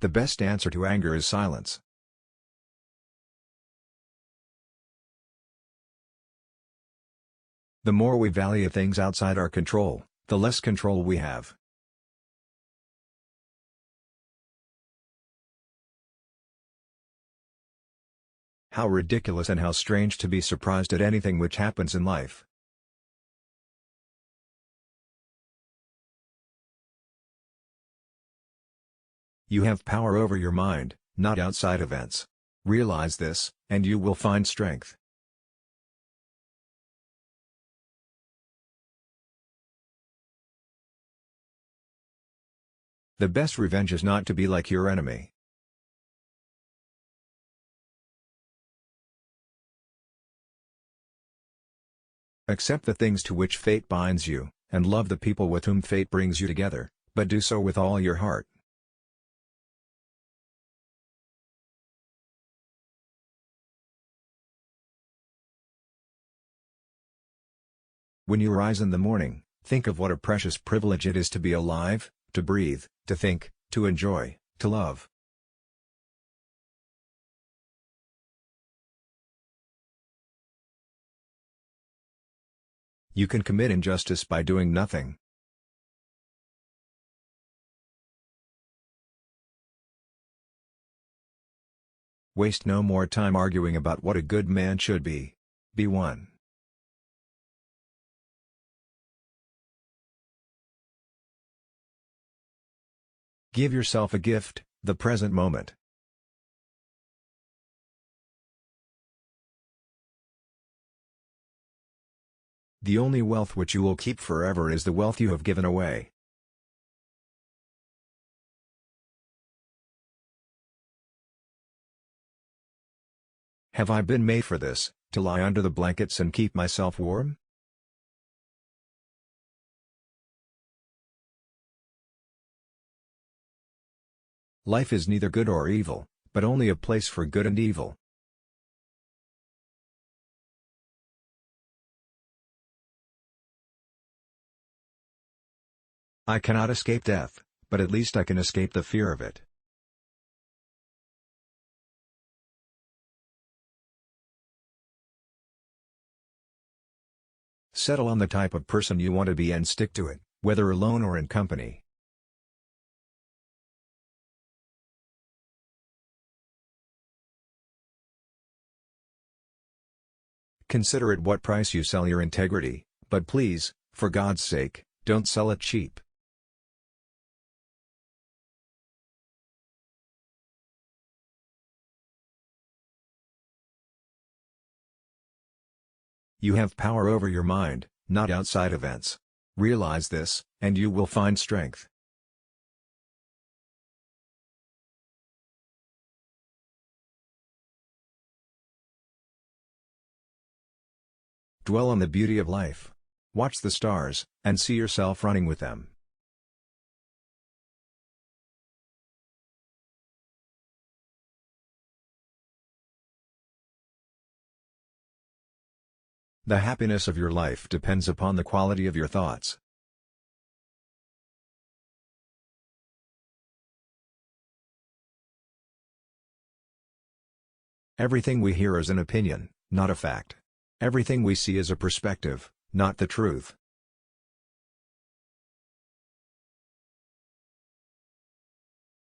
The best answer to anger is silence. The more we value things outside our control, the less control we have. How ridiculous and how strange to be surprised at anything which happens in life. You have power over your mind, not outside events. Realize this, and you will find strength. The best revenge is not to be like your enemy. Accept the things to which fate binds you, and love the people with whom fate brings you together, but do so with all your heart. When you rise in the morning, think of what a precious privilege it is to be alive, to breathe, to think, to enjoy, to love. You can commit injustice by doing nothing. Waste no more time arguing about what a good man should be. Be one. Give yourself a gift, the present moment. The only wealth which you will keep forever is the wealth you have given away. Have I been made for this, to lie under the blankets and keep myself warm? Life is neither good or evil, but only a place for good and evil. I cannot escape death, but at least I can escape the fear of it. Settle on the type of person you want to be and stick to it, whether alone or in company. Consider at what price you sell your integrity, but please, for God's sake, don't sell it cheap. You have power over your mind, not outside events. Realize this, and you will find strength. Dwell on the beauty of life. Watch the stars, and see yourself running with them. The happiness of your life depends upon the quality of your thoughts. Everything we hear is an opinion, not a fact. Everything we see is a perspective, not the truth.